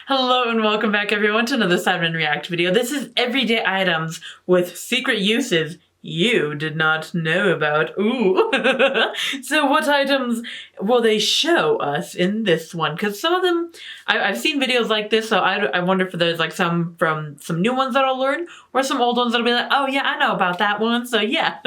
Hello and welcome back everyone to another Sidemenreact video. This is everyday items with secret uses you did not know about. Ooh. So what items will they show us in this one? Because some of them, I've seen videos like this, so I wonder if there's like some from some new ones that I'll learn, or some old ones that'll be like, oh yeah, I know about that one, so yeah.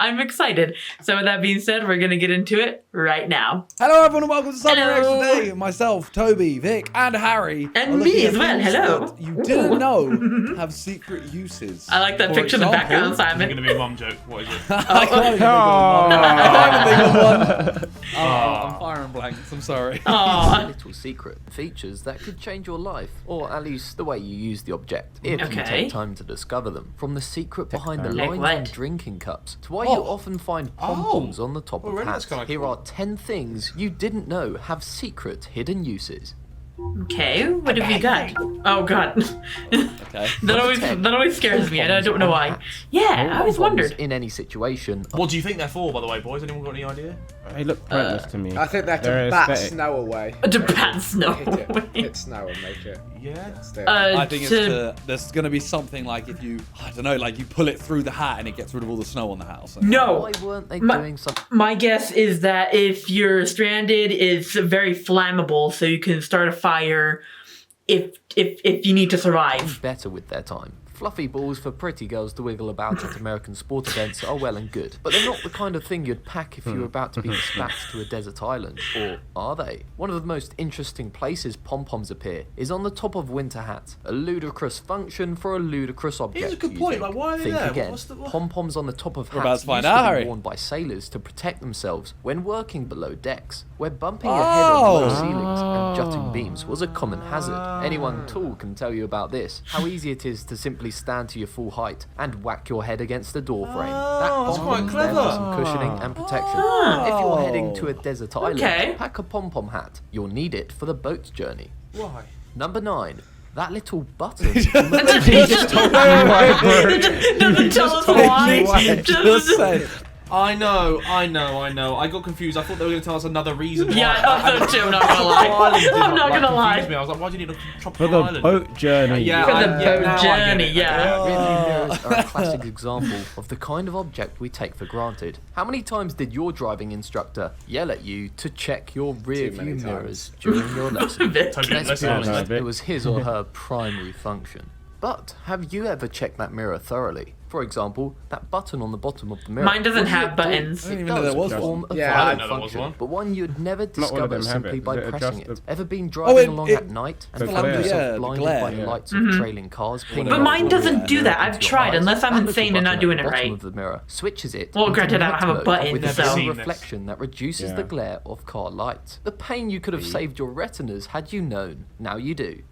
I'm excited. So with that being said, we're gonna get into it right now. Hello everyone and welcome to Sidemenreact today. Myself, Toby, Vic, and Harry. And me as well, hello. That you didn't know have secret uses. I like that picture in the background, Simon. It's going to be a mum joke. What is it? I can't even think of one. I'm firing blanks, I'm sorry. A little secret features that could change your life, or at least the way you use the object, if you take time to discover them. From the secret behind the lines on drinking cups, to why you often find pom-poms on the top of hats. Here are 10 things you didn't know have secret hidden uses. Okay, what have you got? Oh god. Okay. That always scares me, and I don't know why. Yeah, I always wondered. In any situation. What do you think they're for, by the way, boys? Anyone got any idea? They look pointless to me. I think they're to bat snow away. To bat snow away. Hit snow and make it. Yeah. I think there's going to be something like if you, I don't know, like you pull it through the hat and it gets rid of all the snow on the house. No. Why weren't they doing something? My guess is that if you're stranded, it's very flammable, so you can start a fire if you need to survive. Better with their time. Fluffy balls for pretty girls to wiggle about at American sport events are well and good, but they're not the kind of thing you'd pack if you were about to be dispatched to a desert island, or are they? One of the most interesting places pom-poms appear is on the top of winter hats, a ludicrous function for a ludicrous object. It's a good point, like why are they Think there? again, pom-poms on the top of about hats to find used out, to be Harry. worn by sailors to protect themselves when working below decks, where bumping your head on low ceilings and jutting beams was a common hazard. Anyone tall can tell you about this, how easy it is to simply stand to your full height and whack your head against a door frame. That's quite clever. For some cushioning and protection. If you're heading to a desert island, pack a pom-pom hat. You'll need it for the boat journey. Why? Number 9. That little button. Doesn't tell us why. Just said. I know. I got confused. I thought they were going to tell us another reason why. Yeah, I thought so too, I'm not gonna lie. I'm not gonna lie. Me. I was like, why do you need a For tropical the island? boat journey. Yeah, For the boat journey, Rearview mirrors are a classic example of the kind of object we take for granted. How many times did your driving instructor yell at you to check your rear view mirrors during your lesson? Let's be honest, it was his or her primary function. But have you ever checked that mirror thoroughly? For example, that button on the bottom of the mirror. Mine doesn't have buttons. I didn't even know there was perform one. a I valid didn't know there was function, one. but one you'd never Not all of discover them have simply it. by Does it pressing adjust it. Ever been driving along at night and the found glare. yourself Yeah, the blinded glare, by yeah. lights of trailing cars pinging But off mine your doesn't rear do that. into I've your tried, eyes. unless I'm That little insane and not button doing at it the bottom right. of the mirror switches it Well, into granted, I don't night have a mode button, with a so- dim Seen this. reflection that reduces the glare of car lights. The pain you could have saved your retinas had you known. Now you do.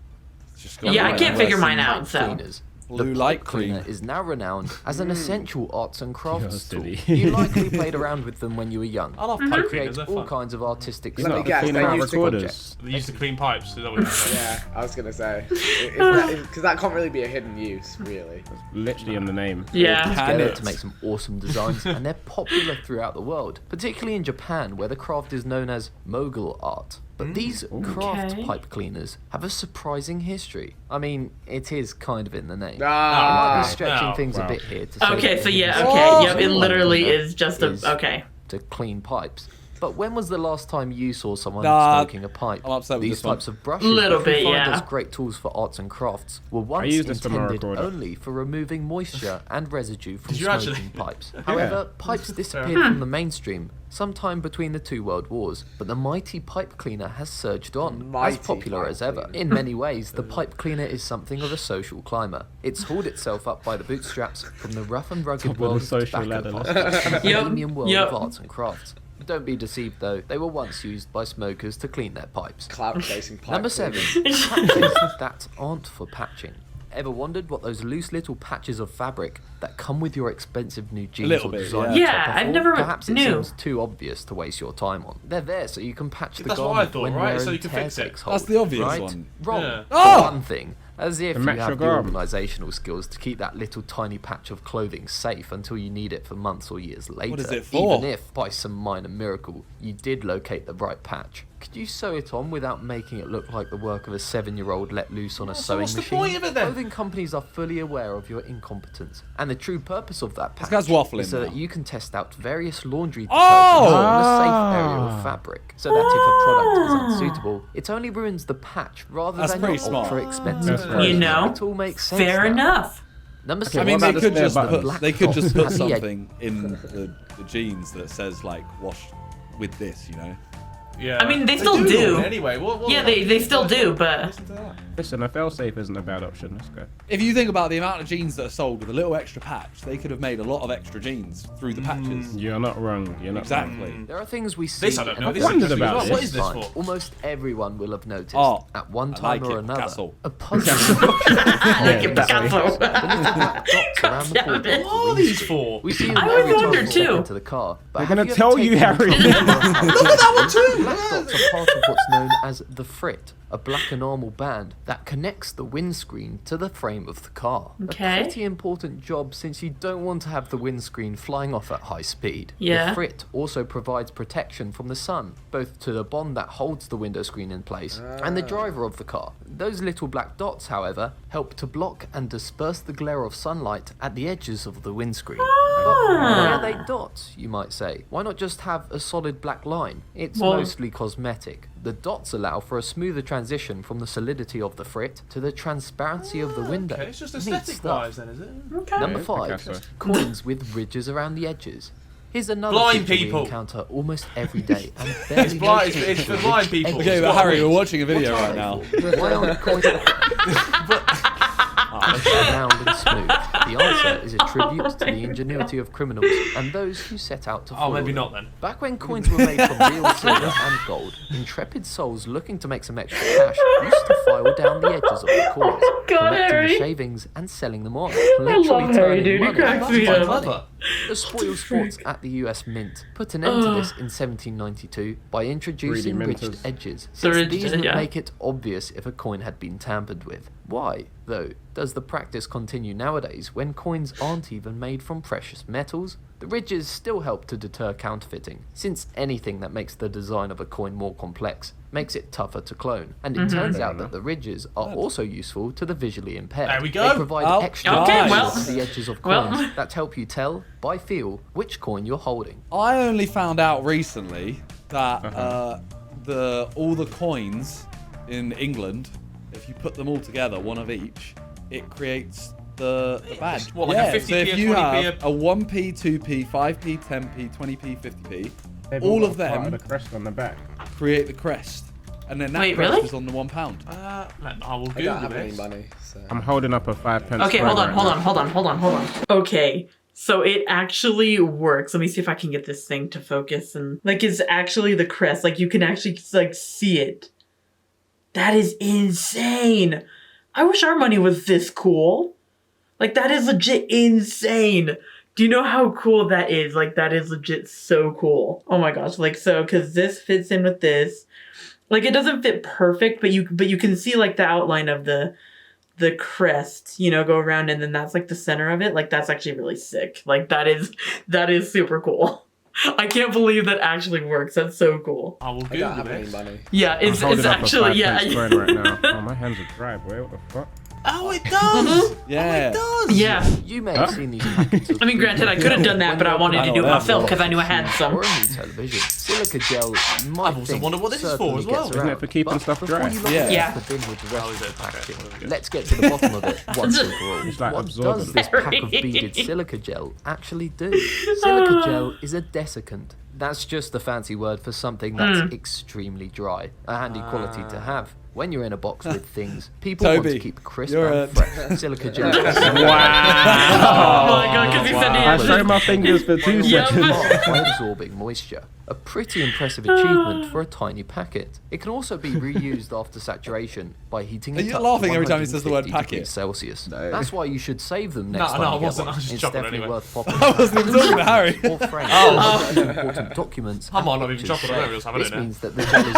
Yeah, I can't figure mine out, so. Cleaners. Blue The light pipe cleaner cream. is now renowned as an essential arts and crafts tool. silly. You likely played around with them when you were young. I love To pipe create cleaners. They're all fun. kinds of artistic It's not me the guess, cleaner they out used to recorders. They used to clean pipes. Is that what you're saying? Yeah, I was gonna say, because that can't really be a hidden use, really. Literally in the name. Yeah. Together to make some awesome designs, and they're popular throughout the world, particularly in Japan, where the craft is known as mogul art. But these craft Okay. pipe cleaners have a surprising history. I mean, it is kind of in the name. Ah, I might be stretching no. things a Wow. bit here to say Okay, that so yeah, the okay, yep, it pipe literally cleaner is just is okay. to clean pipes. But when was the last time you saw someone Nah, smoking a pipe? I'm upset with These this one. types of brushes, Little which we bit, find yeah. as great tools for arts and crafts, were once use this for my intended recorder. only for removing moisture and residue from Did you smoking actually? pipes. However, pipes disappeared from the mainstream sometime between the two world wars, but the mighty pipe cleaner has surged on, Mighty as popular pipe as ever. cleaner. In many ways, the pipe cleaner is something of a social climber. It's hauled itself up by the bootstraps from the rough and rugged Top of the world of social tobacco ladder, pipes to the Yep, premium world yep. of arts and crafts. Don't be deceived though, they were once used by smokers to clean their pipes. clout chasing pipe. Number 7. cleaners. Patches that aren't for patching. Ever wondered what those loose little patches of fabric that come with your expensive new jeans little or bit, designer yeah. top Yeah, are I've for? never Perhaps it knew. seems too obvious to waste your time on. They're there so you can patch the That's what I garment thought, when right? your So own you can tear fix it. takes hold, That's the obvious right? one. Wrong. Yeah. For one thing, As if And you match your have the garment. organisational skills to keep that little tiny patch of clothing safe until you need it for months or years later. is it for? Even if, by some minor miracle, you did locate the right patch. Could you sew it on without making it look like the work of a 7-year-old let loose on a sewing what's the machine? point of it then? Clothing companies are fully aware of your incompetence, and the true purpose of that patch guy's waffling is so now. that you can test out various laundry detergents Oh! on a safe area of fabric, so that if a product is unsuitable, it only ruins the patch rather That's than pretty your smart. ultra-expensive That's clothes. You know, It all makes sense fair now. enough. Number Okay, I mean, what they about could the just spare put buttons? they could just put At the edge. something in the jeans that says like wash with this, you know. Yeah. I mean, they still do. Anyway, what Yeah, they still do, but Listen to that. Listen, a failsafe isn't a bad option. Let's go. If you think about the amount of jeans that are sold with a little extra patch, they could have made a lot of extra jeans through the patches. You're not wrong. You're not wrong. Exactly. There are things we see This I don't know. and This wondered is about about this. What is this fine. for? Almost everyone will have noticed Oh, at one I time like or it, another Picasso. a puzzle like a that Picasso. dots around the damn border it. of What the are these windscreen. for? We see them I every would time wonder we step too. into the car. But They're have gonna you tell ever you, taken Harry. Look at that one too. Black dots are part of what's known as the frit, a black enamel band that connects the windscreen to the frame of the car. Okay. A pretty important job since you don't want to have the windscreen flying off at high speed. Yeah. The frit also provides protection from the sun, both to the bond that holds the window screen in place and the driver of the car. Those little black dots, however, help to block and disperse the glare of sunlight at the edges of the windscreen. But why are they dots, you might say? Why not just have a solid black line? It's Well- mostly cosmetic. The dots allow for a smoother transition from the solidity of the frit to the transparency of the window. Okay, it's just Neat aesthetic stuff. wise then, is it? Okay. Number Yeah, 5, Picasso. coins with ridges around the edges. Here's another Blind feature people. we encounter almost every day and barely It's blind. notice It's for the blind ridged people. edges. Okay, It's but what Harry, I we're mean. watching a video right now. Why aren't coins round and smooth? The answer is a tribute to the ingenuity of criminals and those who set out to Oh, fool maybe them. not then. Back when coins were made from real silver and gold, intrepid souls looking to make some extra cash used to file down the edges of the coins, God, collecting Harry. the shavings and selling them on. I love literally Harry, turning dude. He money cracks into me Quite up. money. clever. The spoil sports at the US Mint put an end to this in 1792 by introducing Greedy ridged minters. edges, The since ridged, these would yeah. make it obvious if a coin had been tampered with. Why, though, does the practice continue nowadays when coins aren't even made from precious metals? The ridges still help to deter counterfeiting, since anything that makes the design of a coin more complex makes it tougher to clone. And it turns out that the ridges are also useful to the visually impaired. There we go. They provide Oh, extra okay, details well- to the edges of well. coins that help you tell, by feel, which coin you're holding. I only found out recently that all the coins in England, if you put them all together, one of each, it creates the badge. What, like a yeah, 50p, so if a you 20p, have a 1p, 2p, 5p, 10p, 20p, 50p, They've all got of part them the crest on the back. create the crest, and then that Wait, crest really? is on the £1. I will I don't Google have any this. money, so. I'm holding up a 5p. Okay, coin hold on, right hold now. on, hold on, hold on, hold on. Okay, so it actually works. Let me see if I can get this thing to focus and like it's actually the crest. Like you can actually like see it. That is insane. I wish our money was this cool. Like that is legit insane. Do you know how cool that is? Like that is legit so cool. Oh my gosh, like so cuz this fits in with this. Like it doesn't fit perfect, but you can see like the outline of the crest, you know, go around and then that's like the center of it. Like that's actually really sick. Like that is super cool. I can't believe that actually works. That's so cool. I will I Google don't have any this. money. Yeah, I'm it's holding up a actually 5p coin yeah. right now. Oh, my hands are dry, boy. What the fuck? Oh, it does. Yeah. Oh, it does. Yeah. You may have seen these packets of I mean, granted, I could have done that, but I wanted to do it I know, myself because I knew I had some. Or a new television. Silica gel might I've also think wondered what this is for certainly as well. gets Isn't it around, for keeping but stuff before dry? you look Yeah. at Yeah. the bin with the rest Oh, of is the it? Okay, packaging, well, there we go. let's get to the bottom of it once and for all. It's like What absorbent. does this pack of beaded silica gel actually do? Silica gel is a desiccant. That's just the fancy word for something that's extremely dry. A handy quality to have. When you're in a box with things, people want Toby, to keep crisp you're and fresh. Silica gel. Oh my god, because he said he I had showed my fingers for 2 Yep. seconds. by absorbing moisture. A pretty impressive achievement for a tiny packet. It can also be reused after saturation by heating Are it you up laughing to every time he says the word 150 packet? degrees Celsius. No. That's why you should save them next time no, I you get wasn't. one. I was just It's chuckling definitely anyway. worth popping. I wasn't even talking to Harry. Or frames. Important documents. I and might not even pictures chuckle, I don't saved. know what's happening This there. means that the gel is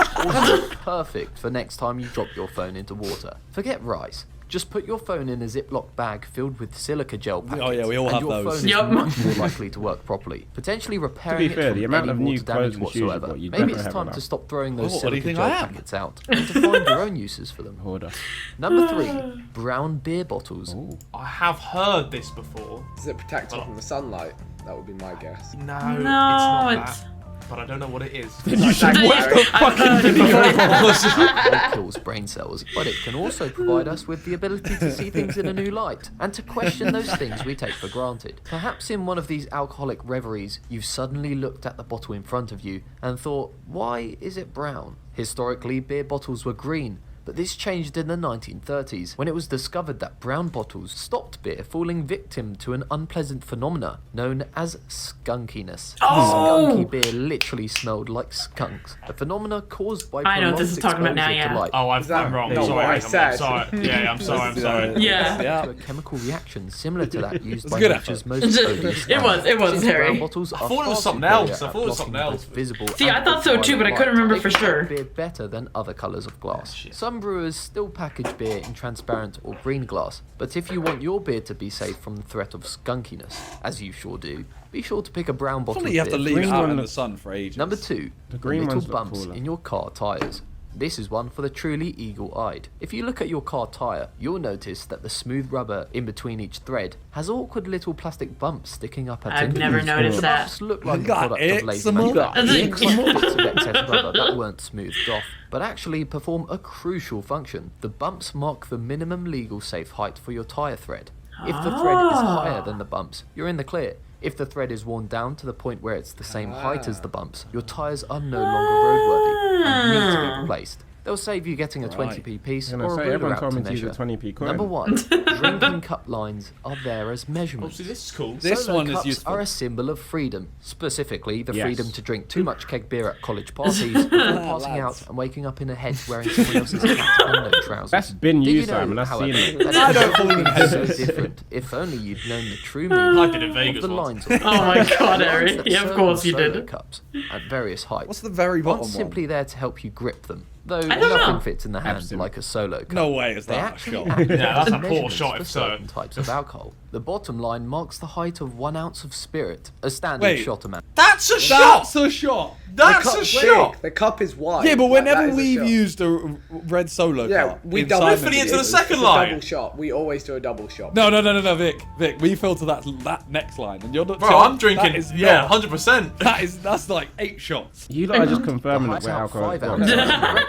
also perfect for next time you drop your phone into water. Forget rice. Just put your phone in a Ziploc bag filled with silica gel packets. Oh, yeah, we all and have your those. phone Yep. is much more likely to work properly, potentially repairing fair, it the from amount any of new water damage clothes and shoes you've whatsoever. got, you Maybe never it's have time enough. to stop throwing those Oh, what do you silica think gel I am? packets out and to find your own uses for them. Hoarder. Number 3, brown beer bottles. Ooh. I have heard this before. Does it protect it from the sunlight? That would be my guess. No, No, it's not it's- that. But I don't know what it is. I've heard it before. It kills brain cells, but it can also provide us with the ability to see things in a new light and to question those things we take for granted. Perhaps in one of these alcoholic reveries, you've suddenly looked at the bottle in front of you and thought, why is it brown? Historically, beer bottles were green, but this changed in the 1930s when it was discovered that brown bottles stopped beer falling victim to an unpleasant phenomena known as skunkiness. Skunky beer literally smelled like skunks, a phenomena caused by I know what prolonged this is talking about now, exposure to yeah. light. Oh, Is that I'm wrong. not Sorry, what I I'm said? sorry. Yeah, I'm sorry. I'm sorry. Yeah. To a chemical reaction similar to that used by good nature's effort. most odious It was, Since Harry. brown bottles I are thought it was far something superior else. I at thought it was blocking something both else. visible See, I and thought so too, but I ultraviolet couldn't remember light. for They sure. protect beer better than other colours of glass. Shit. Some brewers still package beer in transparent or green glass, but if you want your beer to be safe from the threat of skunkiness, as you sure do, be sure to pick a brown bottle Probably you of have to beer. leave it green out one in the looks- sun for ages. Number 2, the green little ones look bumps cooler. in your car tyres. This is one for the truly eagle-eyed. If you look at your car tyre, you'll notice that the smooth rubber in between each thread has awkward little plastic bumps sticking up at I've it. never noticed The that. bumps look like You the got product of lazy eczema? manufacturing. That's Like it. bits of excess rubber that weren't smoothed off, but actually perform a crucial function. The bumps mark the minimum legal safe height for your tyre thread. If the thread is higher than the bumps, you're in the clear. If the thread is worn down to the point where it's the same height as the bumps, your tyres are no longer roadworthy and need to be replaced. They'll save you getting a 20p piece I'm or gonna a say, ruler everyone out told to me to use a measure. 20p coin. Number 1, drinking cup lines are there as Oh, measurements. see, this is cool. This Solo one is cups useful. are a symbol of freedom, specifically the Yes. freedom to drink too much keg beer at college parties before passing out and waking up in a hedge wearing someone else's hat and no trousers. That's been Did you, know, Simon. I've however, seen it. that I don't everything believe is it. so different. If only you'd known the true I meaning did in of Vegas the once. lines. Oh my god, The Harry. lines that Yeah, of serve course you solo did. cups at various heights. What's the very bottom aren't one? simply there to help you grip them, though don't nothing know. fits in the hand Absolutely. like a solo cup. No way is They that a actually shot. act Yeah, that's as a poor measurements shot for if so. certain types of alcohol. The bottom line marks the height of 1 ounce of spirit, a standard Wait. shot amount. That's a shot. That's a shot. That's the a cup's shot. big. The cup is wide. Yeah, but Like, that whenever is a we've shot. used a red solo Yeah, cup, we in double Sidemen Definitely into the videos- second It's line. a double shot. We always do a double shot. No, Vic, we filter that next line, and you're not. Bro, John, I'm drinking. That is Yeah, not- 100%. that's like 8 shots. You lot are just The confirming that height's we're out alcohol. 5 ounces.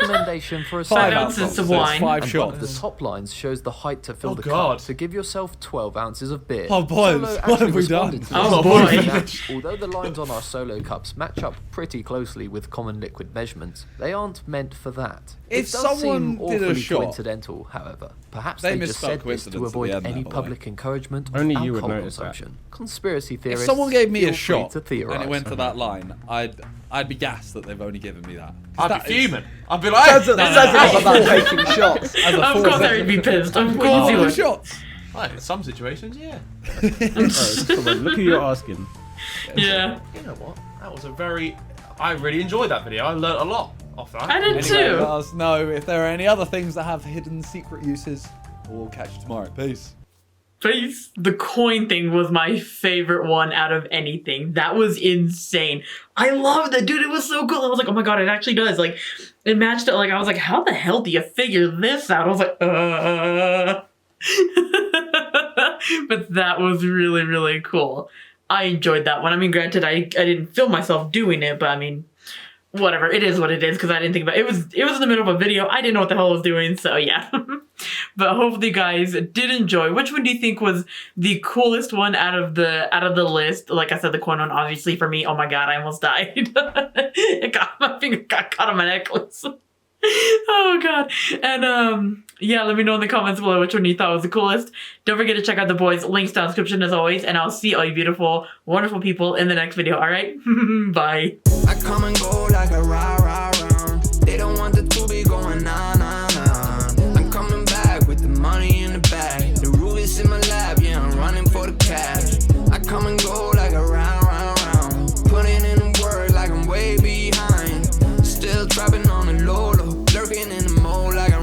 Recommendation for a 5 solo ounces cup. of So it's wine. 5 And one of the shots. top lines shows the height to fill Oh, the God. cup to give yourself 12 ounces of beer. Oh, boys, Solo what actually have we done? responded to Oh, this, boy. saying that although the lines on our solo cups match up pretty closely with common liquid measurements, they aren't meant for that. If It does someone seem did a awfully shot- coincidental, however. Perhaps They they just misspelled said this coincidence to at the avoid end there, any by the way. public encouragement of Only you would alcohol notice that. consumption. Conspiracy If theorists someone gave me feel a free shot to and theorize. it went to that line, I'd be gassed that they've only given me that. I'd That be is- fuming. I'd be like, Says hey, it about taking shots. As a Of fourth- course Harry'd be pissed. Of course Oh, he the would. shots. Well, in some situations, yeah. Oh, come on, look who you're asking. Yeah. You know what? That was a very. I really enjoyed that video. I learnt a lot off that. I did Anyway, too. let us know if there are any other things that have hidden secret uses. We'll catch you tomorrow. Peace. Please. The coin thing was my favorite one out of anything. That was insane. I loved it, dude. It was so cool. I was like, oh my god, it actually does. Like, it matched it. Like, I was like, how the hell do you figure this out? I was like, But that was really, really cool. I enjoyed that one. I mean, granted, I didn't film myself doing it, but I mean, whatever. It is what it is, because I didn't think about it. It was in the middle of a video. I didn't know what the hell I was doing, so yeah. But hopefully you guys did enjoy. Which one do you think was the coolest one out of the list? Like I said, the coin one, obviously for me. Oh my god, I almost died. My finger got caught on my necklace. Oh god. And yeah, let me know in the comments below which one you thought was the coolest. Don't forget to check out the boys' links down in the description as always, and I'll see all you beautiful, wonderful people in the next video. Alright? Bye. I come and go like a rah rah round. They don't want the to be going on.